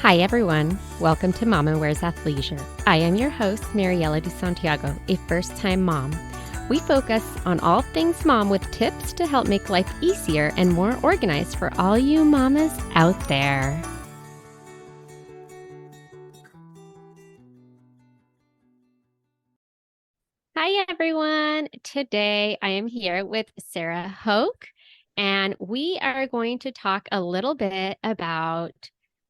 Hi, everyone. Welcome to Mama Wears Athleisure. I am your host, Mariela de Santiago, a first-time mom. We focus on all things mom with tips to help make life easier and more organized for all you mamas out there. Hi, everyone. Today I am here with Sara Hoke, and we are going to talk a little bit about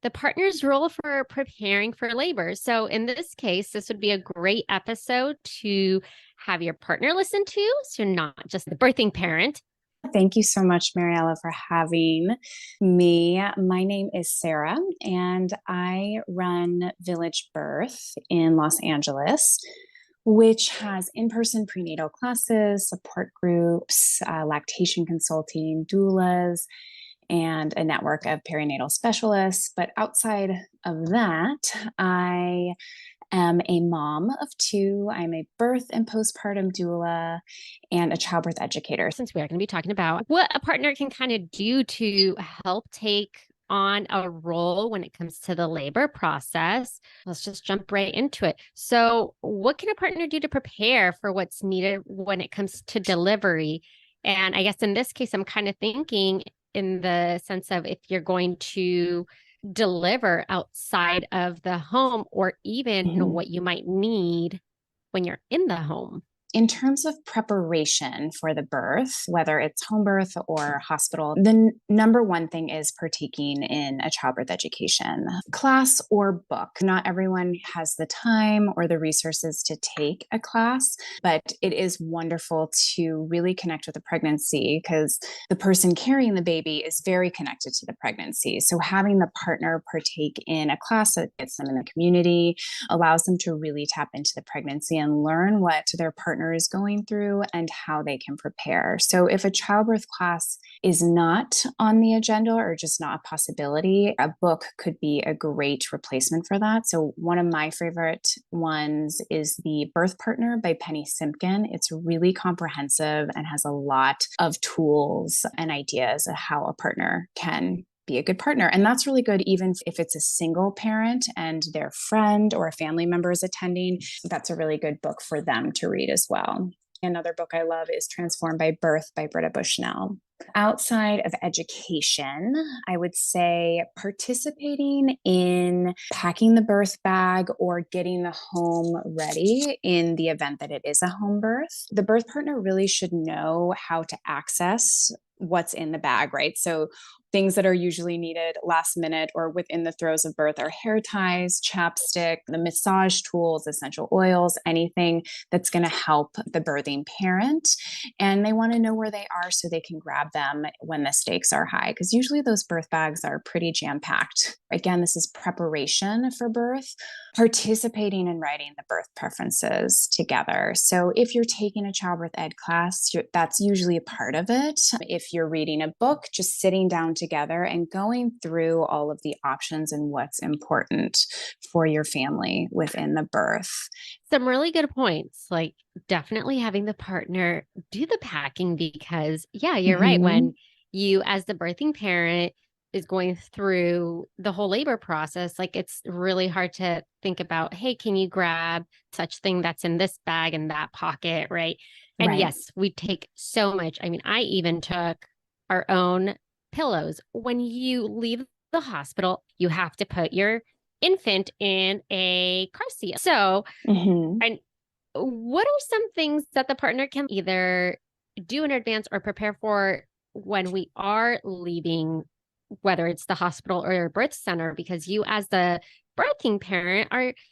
the partner's role for preparing for labor. So in this case, this would be a great episode to have your partner listen to, so not just the birthing parent. Thank you so much, Mariella, for having me. My name is Sara, and I run Village Birth in Los Angeles, which has in-person prenatal classes, support groups, lactation consulting, doulas, and a network of perinatal specialists. But outside of that, I am a mom of two. I'm a birth and postpartum doula and a childbirth educator. Since we are going to be talking about what a partner can kind of do to help take on a role when it comes to the labor process, let's just jump right into it. So, what can a partner do to prepare for what's needed when it comes to delivery? And I guess in this case, I'm kind of thinking in the sense of if you're going to deliver outside of the home or even what you might need when you're in the home. In terms of preparation for the birth, whether it's home birth or hospital, the number one thing is partaking in a childbirth education class or book. Not everyone has the time or the resources to take a class, but it is wonderful to really connect with the pregnancy because the person carrying the baby is very connected to the pregnancy. So having the partner partake in a class that gets them in the community allows them to really tap into the pregnancy and learn what their partner is going through and how they can prepare. So if a childbirth class is not on the agenda or just not a possibility, a book could be a great replacement for that. So one of my favorite ones is The Birth Partner by Penny Simpkin. It's really comprehensive and has a lot of tools and ideas of how a partner can be a good partner. And that's really good, even if it's a single parent and their friend or a family member is attending. That's a really good book for them to read as well. Another book I love is Transformed by Birth by Britta Bushnell. Outside of education, I would say participating in packing the birth bag or getting the home ready in the event that it is a home birth. The birth partner really should know how to access what's in the bag, right? So things that are usually needed last minute or within the throes of birth are hair ties, chapstick, the massage tools, essential oils, anything that's going to help the birthing parent. And they want to know where they are so they can grab them when the stakes are high, because usually those birth bags are pretty jam-packed. Again, this is preparation for birth, participating in writing the birth preferences together. So if you're taking a childbirth ed class, that's usually a part of it. If you're reading a book, just sitting down together and going through all of the options and what's important for your family within the birth. Some really good points, like definitely having the partner do the packing because, yeah, you're right. When you, as the birthing parent, is going through the whole labor process, like it's really hard to think about, hey, can you grab such thing that's in this bag and that pocket, right? And yes, we take so much. I mean, I even took our own pillows. When you leave the hospital, you have to put your infant in a car seat. So, and what are some things that the partner can either do in advance or prepare for when we are leaving, whether it's the hospital or your birth center? Because you, as the birthing parent,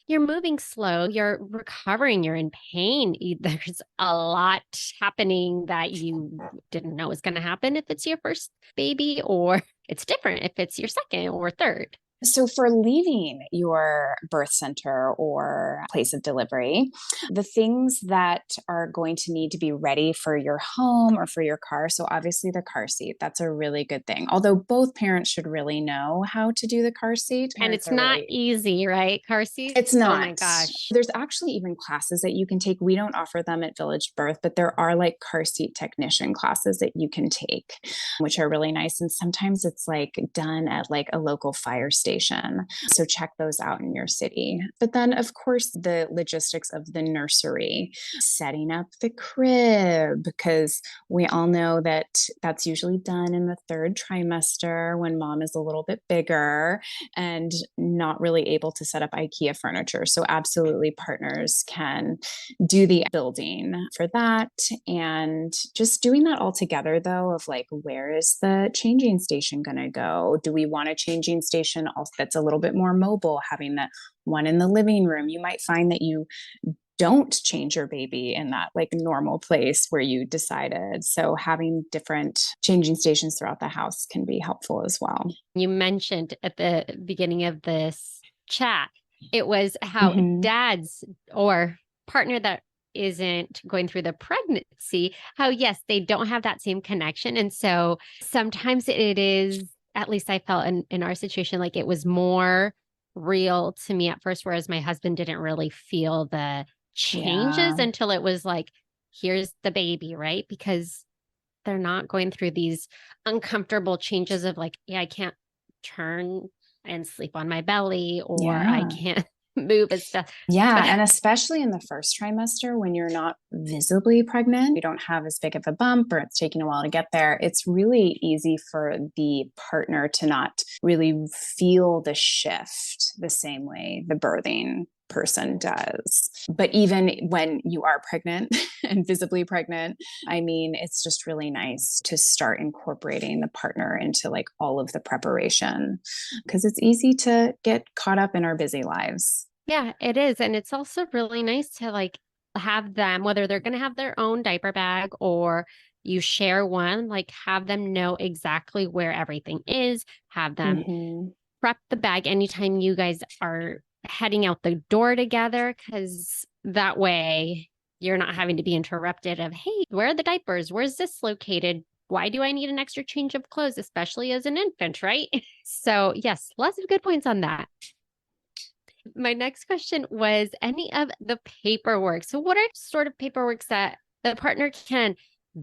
you're moving slow, you're recovering, you're in pain. There's a lot happening that you didn't know was going to happen if it's your first baby, or it's different if it's your second or third. So for leaving your birth center or place of delivery, the things that are going to need to be ready for your home or for your car. So obviously the car seat, that's a really good thing. Although both parents should really know how to do the car seat. And it's not easy, right? Car seats? It's not. Oh my gosh. There's actually even classes that you can take. We don't offer them at Village Birth, but there are like car seat technician classes that you can take, which are really nice. And sometimes it's like done at like a local fire station station. So check those out in your city. But then, of course, the logistics of the nursery, setting up the crib, because we all know that that's usually done in the third trimester when mom is a little bit bigger and not really able to set up IKEA furniture. So absolutely partners can do the building for that. And just doing that all together though, of like, where is the changing station going to go? Do we want a changing station that's a little bit more mobile, having that one in the living room? You might find that you don't change your baby in that like normal place where you decided. So having different changing stations throughout the house can be helpful as well. You mentioned at the beginning of this chat, it was how dads or partner that isn't going through the pregnancy, how yes, they don't have that same connection. And so sometimes it is, at least I felt in our situation, like it was more real to me at first, whereas my husband didn't really feel the changes until it was like, here's the baby, right? Because they're not going through these uncomfortable changes of like, yeah, I can't turn and sleep on my belly, or I can't move and stuff. Yeah. And especially in the first trimester, when you're not visibly pregnant, you don't have as big of a bump or it's taking a while to get there. It's really easy for the partner to not really feel the shift the same way the birthing person does. But even when you are pregnant and visibly pregnant, I mean, it's just really nice to start incorporating the partner into like all of the preparation, because it's easy to get caught up in our busy lives. Yeah, it is. And it's also really nice to like have them, whether they're going to have their own diaper bag or you share one, like have them know exactly where everything is, have them prep the bag anytime you guys are heading out the door together, because that way you're not having to be interrupted of, hey, where are the diapers? Where's this located? Why do I need an extra change of clothes, especially as an infant, right? So yes, lots of good points on that. My next question was any of the paperwork. So what are sort of paperworks that the partner can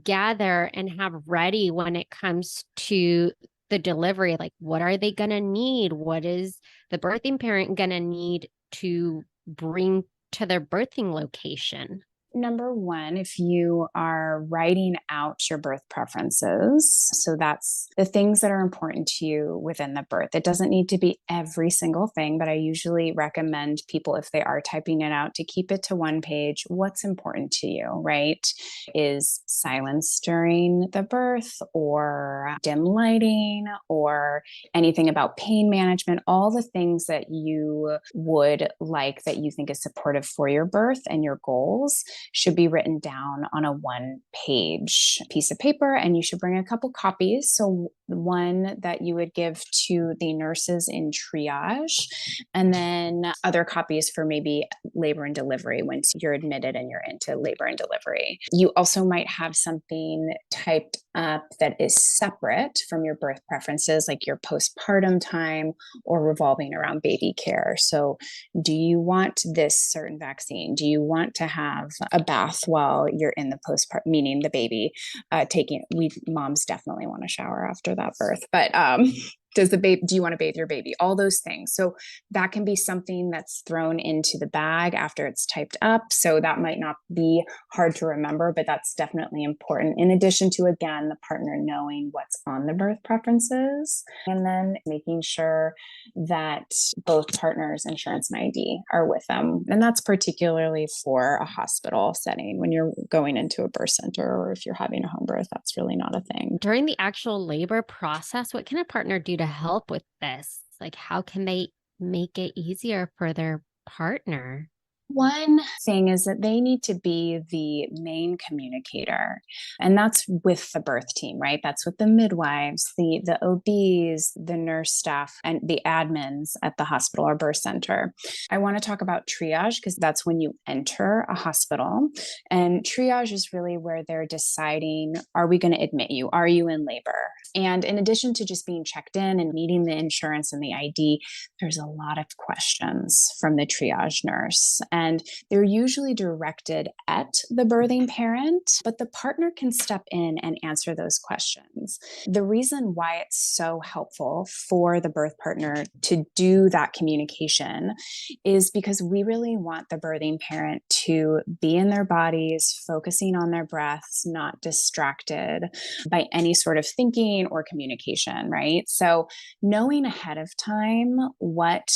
gather and have ready when it comes to the delivery? Like, what are they going to need? What is the birthing parent going to need to bring to their birthing location? Number one, if you are writing out your birth preferences, so that's the things that are important to you within the birth. It doesn't need to be every single thing, but I usually recommend people, if they are typing it out, to keep it to one page. What's important to you, right? Is silence during the birth or dim lighting or anything about pain management, all the things that you would like that you think is supportive for your birth and your goals should be written down on a one-page piece of paper, and you should bring a couple copies. So one that you would give to the nurses in triage, and then other copies for maybe labor and delivery once you're admitted and you're into labor and delivery. You also might have something typed up that is separate from your birth preferences, like your postpartum time or revolving around baby care. So do you want this certain vaccine? Do you want to have a bath while you're in the postpartum, meaning the baby taking, moms definitely want to shower after that birth, but do you want to bathe your baby? All those things. So that can be something that's thrown into the bag after it's typed up. So that might not be hard to remember, but that's definitely important. In addition to, again, the partner knowing what's on the birth preferences, and then making sure that both partners' insurance and ID are with them. And that's particularly for a hospital setting. When you're going into a birth center or if you're having a home birth, that's really not a thing. During the actual labor process, what can a partner do to help with this? Like, how can they make it easier for their partner? One thing is that they need to be the main communicator, and that's with the birth team, right? That's with the midwives, the OBs, the nurse staff, and the admins at the hospital or birth center. I want to talk about triage because that's when you enter a hospital, and triage is really where they're deciding, are we going to admit you? Are you in labor? And in addition to just being checked in and needing the insurance and the ID, there's a lot of questions from the triage nurse. And they're usually directed at the birthing parent, but the partner can step in and answer those questions. The reason why it's so helpful for the birth partner to do that communication is because we really want the birthing parent to be in their bodies, focusing on their breaths, not distracted by any sort of thinking or communication, right? So knowing ahead of time what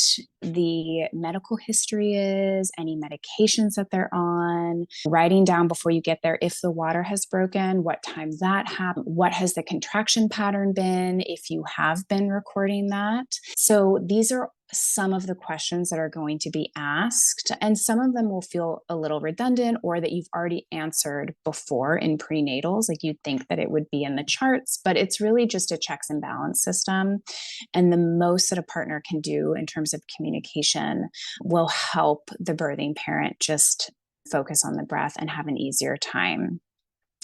the medical history is, any medications that they're on, writing down before you get there if the water has broken, what time that happened, what has the contraction pattern been, if you have been recording that. So these are some of the questions that are going to be asked, and some of them will feel a little redundant or that you've already answered before in prenatals, like you'd think that it would be in the charts, but it's really just a checks and balance system. And the most that a partner can do in terms of communication will help the birthing parent just focus on the breath and have an easier time.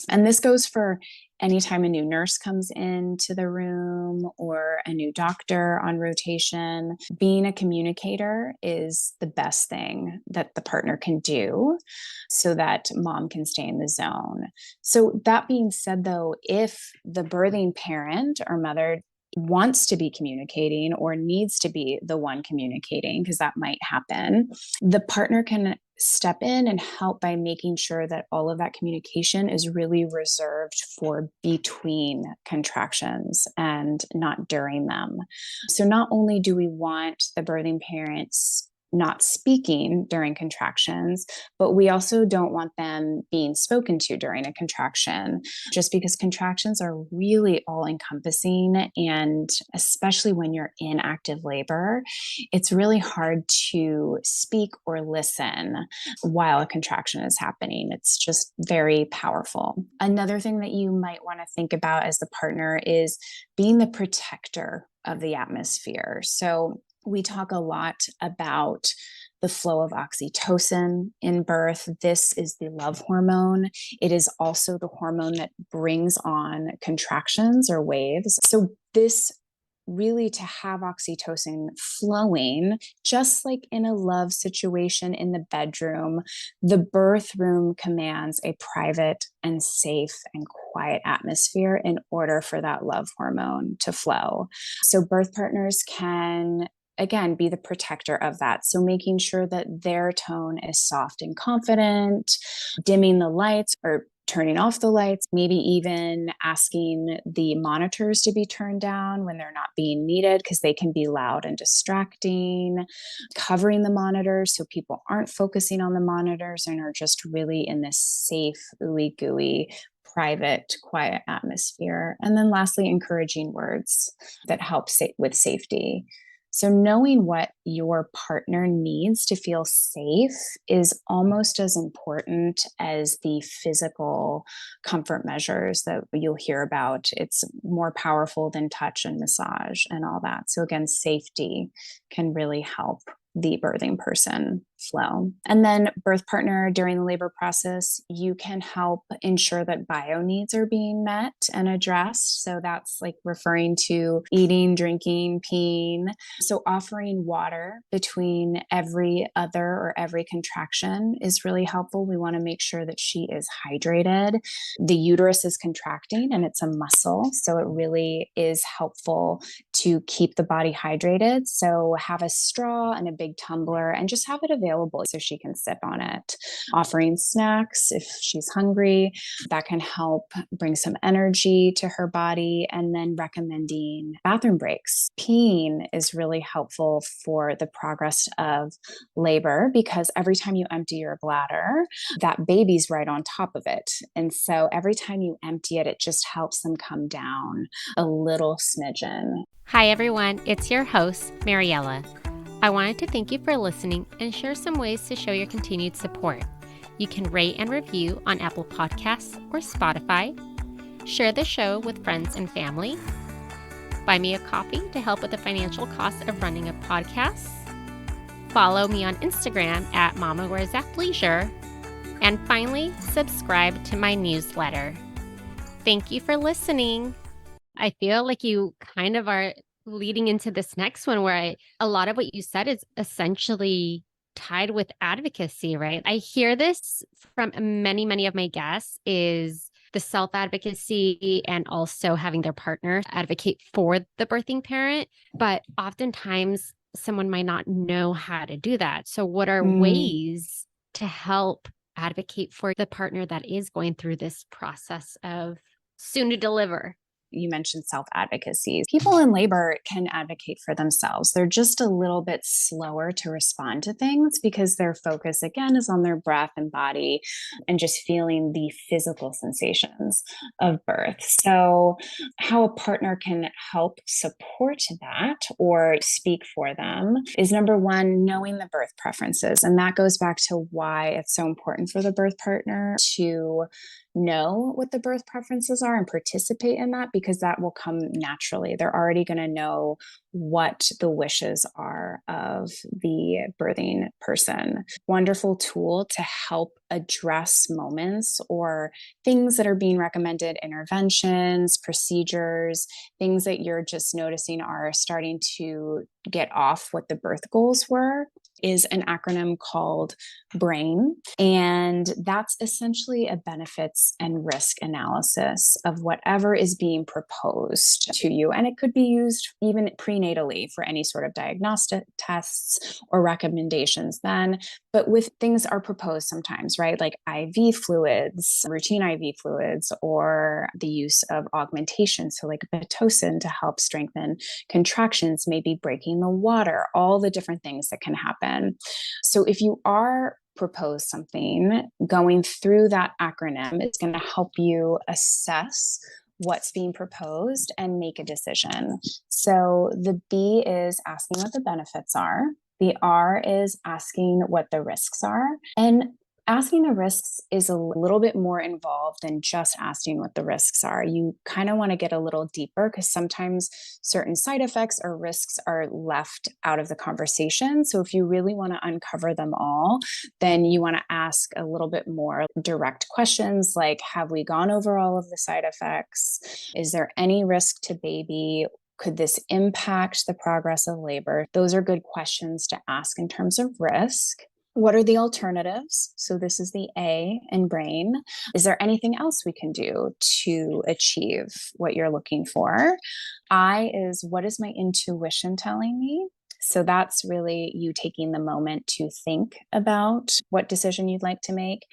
And this goes for anytime a new nurse comes into the room or a new doctor on rotation. Being a communicator is the best thing that the partner can do so that mom can stay in the zone. So that being said, though, if the birthing parent or mother wants to be communicating or needs to be the one communicating, because that might happen, the partner can step in and help by making sure that all of that communication is really reserved for between contractions and not during them. So not only do we want the birthing parents not speaking during contractions, but we also don't want them being spoken to during a contraction, just because contractions are really all encompassing. And especially when you're in active labor, it's really hard to speak or listen while a contraction is happening. It's just very powerful. Another thing that you might want to think about as the partner is being the protector of the atmosphere. So we talk a lot about the flow of oxytocin in birth. This is the love hormone. It is also the hormone that brings on contractions or waves. So this really, to have oxytocin flowing, just like in a love situation in the bedroom, the birth room commands a private and safe and quiet atmosphere in order for that love hormone to flow. So birth partners can, again, be the protector of that. So making sure that their tone is soft and confident, dimming the lights or turning off the lights, maybe even asking the monitors to be turned down when they're not being needed because they can be loud and distracting, covering the monitors so people aren't focusing on the monitors and are just really in this safe, ooey gooey, private, quiet atmosphere. And then lastly, encouraging words that help with safety. So knowing what your partner needs to feel safe is almost as important as the physical comfort measures that you'll hear about. It's more powerful than touch and massage and all that. So again, safety can really help the birthing person flow. And then birth partner during the labor process, you can help ensure that bio needs are being met and addressed. So that's like referring to eating, drinking, peeing. So offering water between every other or every contraction is really helpful. We want to make sure that she is hydrated. The uterus is contracting and it's a muscle. So it really is helpful to keep the body hydrated. So have a straw and a big tumbler and just have it available so she can sip on it. Offering snacks if she's hungry, that can help bring some energy to her body. And then recommending bathroom breaks. Peeing is really helpful for the progress of labor because every time you empty your bladder, that baby's right on top of it. And so every time you empty it, it just helps them come down a little smidgen. Hi, everyone. It's your host, Mariella. I wanted to thank you for listening and share some ways to show your continued support. You can rate and review on Apple Podcasts or Spotify. Share the show with friends and family. Buy me a coffee to help with the financial cost of running a podcast. Follow me on Instagram at Mama Wears Athleisure. And finally, subscribe to my newsletter. Thank you for listening. I feel like you kind of are leading into this next one where a lot of what you said is essentially tied with advocacy, right? I hear this from many, many of my guests is the self-advocacy and also having their partner advocate for the birthing parent. But oftentimes someone might not know how to do that. So what are ways to help advocate for the partner that is going through this process of soon to deliver? You mentioned self-advocacy. People in labor can advocate for themselves. They're just a little bit slower to respond to things because their focus, again, is on their breath and body and just feeling the physical sensations of birth. So, how a partner can help support that or speak for them is number one, knowing the birth preferences. And that goes back to why it's so important for the birth partner to know what the birth preferences are and participate in that, because that will come naturally. They're already going to know what the wishes are of the birthing person. Wonderful tool to help address moments or things that are being recommended, interventions, procedures, things that you're just noticing are starting to get off what the birth goals were, is an acronym called BRAIN. And that's essentially a benefits and risk analysis of whatever is being proposed to you. And it could be used even prenatally for any sort of diagnostic tests or recommendations then. But with things are proposed sometimes, right? Like IV fluids, routine IV fluids, or the use of augmentation. So like Pitocin to help strengthen contractions, maybe breaking the water, all the different things that can happen. So if you are proposed something, going through that acronym is going to help you assess what's being proposed and make a decision. So the B is asking what the benefits are. The R is asking what the risks are. And asking the risks is a little bit more involved than just asking what the risks are. You kind of want to get a little deeper because sometimes certain side effects or risks are left out of the conversation. So if you really want to uncover them all, then you want to ask a little bit more direct questions like, have we gone over all of the side effects? Is there any risk to baby? Could this impact the progress of labor? Those are good questions to ask in terms of risk. What are the alternatives? So this is the A in BRAIN. Is there anything else we can do to achieve what you're looking for? I is, what is my intuition telling me? So that's really you taking the moment to think about what decision you'd like to make.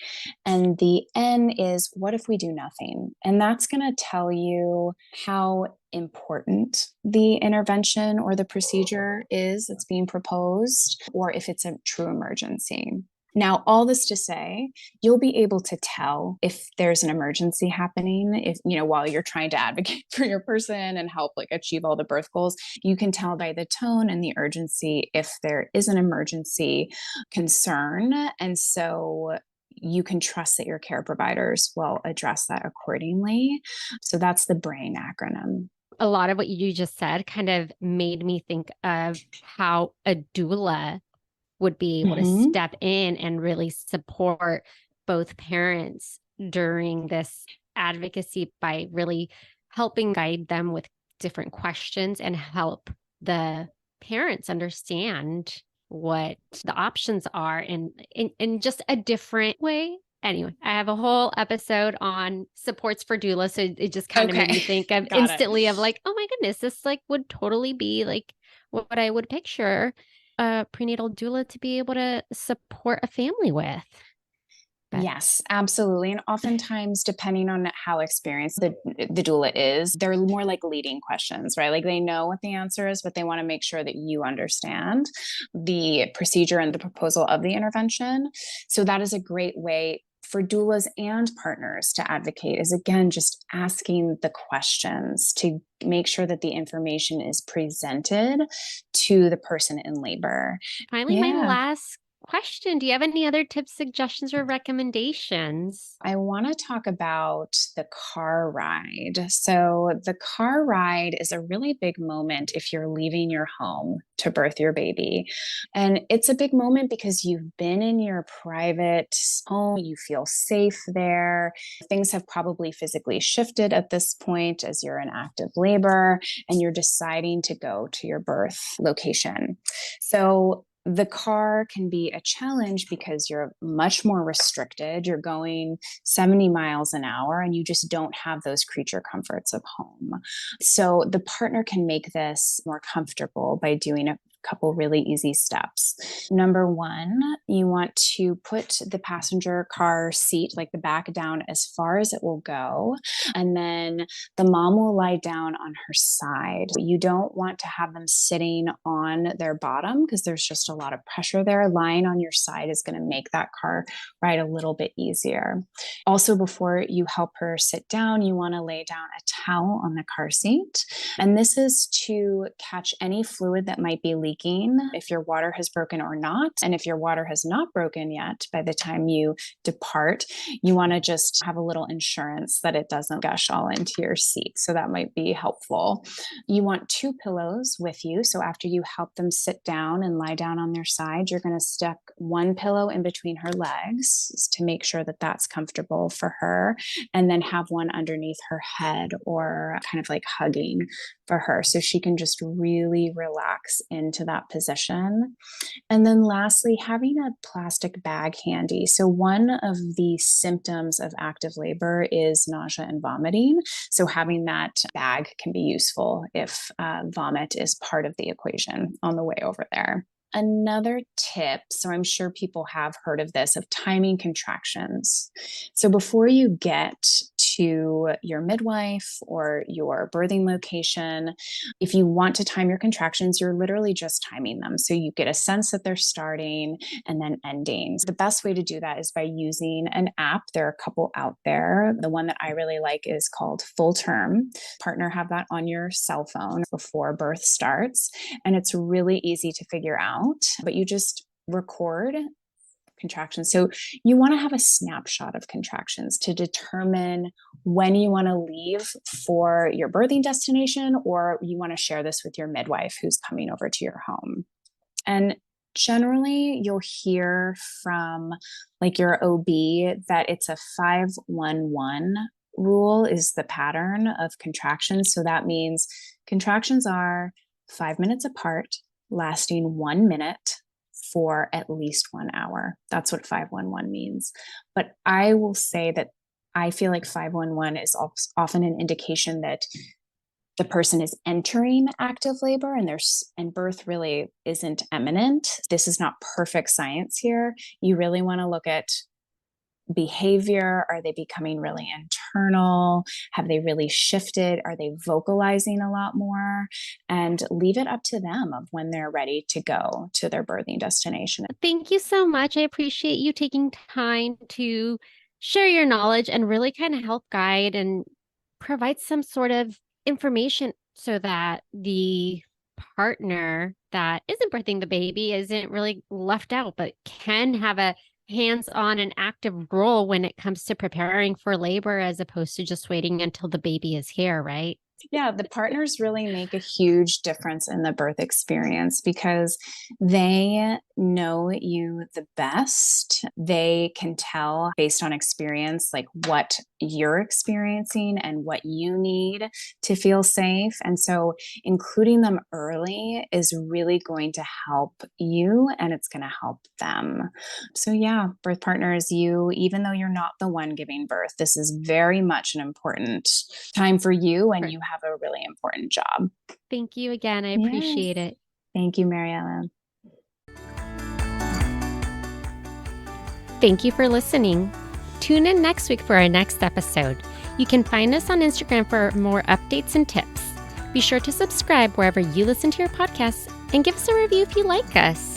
And the N is, what if we do nothing? And that's going to tell you how important the intervention or the procedure is that's being proposed, or if it's a true emergency. Now, all this to say, you'll be able to tell if there's an emergency happening, if, while you're trying to advocate for your person and help achieve all the birth goals, you can tell by the tone and the urgency if there is an emergency concern. And so you can trust that your care providers will address that accordingly. So that's the BRAIN acronym. A lot of what you just said kind of made me think of how a doula would be able to step in and really support both parents during this advocacy by really helping guide them with different questions and help the parents understand what the options are in just a different way. Anyway, I have a whole episode on supports for doula. So it just kind of made me think of instantly of oh my goodness, this would totally be what I would picture a prenatal doula to be able to support a family with. But yes, absolutely. And oftentimes, depending on how experienced the doula is, they're more like leading questions, right? They know what the answer is, but they want to make sure that you understand the procedure and the proposal of the intervention. So that is a great way for doulas and partners to advocate, is again, just asking the questions to make sure that the information is presented to the person in labor. Finally, my last question. Do you have any other tips, suggestions, or recommendations? I want to talk about the car ride. So the car ride is a really big moment if you're leaving your home to birth your baby. And it's a big moment because you've been in your private home, you feel safe there. Things have probably physically shifted at this point as you're in active labor and you're deciding to go to your birth location. So The car can be a challenge because you're much more restricted. You're going 70 miles an hour and you just don't have those creature comforts of home. So the partner can make this more comfortable by doing a couple really easy steps. Number one, you want to put the passenger car seat, like the back, down as far as it will go. And then the mom will lie down on her side. You don't want to have them sitting on their bottom because there's just a lot of pressure there. Lying on your side is going to make that car ride a little bit easier. Also, before you help her sit down, you want to lay down a towel on the car seat. And this is to catch any fluid that might be leaking if your water has broken or not. And if your water has not broken yet, by the time you depart, you want to just have a little insurance that it doesn't gush all into your seat. So that might be helpful. You want 2 pillows with you. So after you help them sit down and lie down on their side, you're going to stick 1 pillow in between her legs to make sure that that's comfortable for her. And then have one underneath her head or kind of like hugging for her. So she can just really relax into that position. And then lastly, having a plastic bag handy. So one of the symptoms of active labor is nausea and vomiting. So having that bag can be useful if vomit is part of the equation on the way over there. Another tip, so I'm sure people have heard of this, of timing contractions. So before you get to your midwife or your birthing location, if you want to time your contractions, you're literally just timing them. So you get a sense that they're starting and then ending. The best way to do that is by using an app. There are a couple out there. The one that I really like is called Full Term. Partner, have that on your cell phone before birth starts. And it's really easy to figure out, but you just record contractions. So you want to have a snapshot of contractions to determine when you want to leave for your birthing destination, or you want to share this with your midwife who's coming over to your home. And generally you'll hear from like your OB that it's a 5-1-1 rule is the pattern of contractions. So that means contractions are 5 minutes apart, lasting 1 minute for at least 1 hour. That's what 5-1-1 means. But I will say that I feel like 5-1-1 is often an indication that the person is entering active labor and birth really isn't imminent. This is not perfect science here. You really want to look at behavior. Are they becoming really internal? Have they really shifted? Are they vocalizing a lot more? And leave it up to them of when they're ready to go to their birthing destination. Thank you so much. I appreciate you taking time to share your knowledge and really kind of help guide and provide some sort of information so that the partner that isn't birthing the baby isn't really left out, but can have a hands-on and active role when it comes to preparing for labor as opposed to just waiting until the baby is here, right? Yeah, the partners really make a huge difference in the birth experience because they know you the best. They can tell based on experience, like what you're experiencing and what you need to feel safe. And so including them early is really going to help you and it's going to help them. So yeah, birth partners, even though you're not the one giving birth, this is very much an important time for you and you have a really important job. Thank you again. I appreciate it. Thank you, Mary Ellen. Thank you for listening. Tune in next week for our next episode. You can find us on Instagram for more updates and tips. Be sure to subscribe wherever you listen to your podcasts and give us a review if you like us.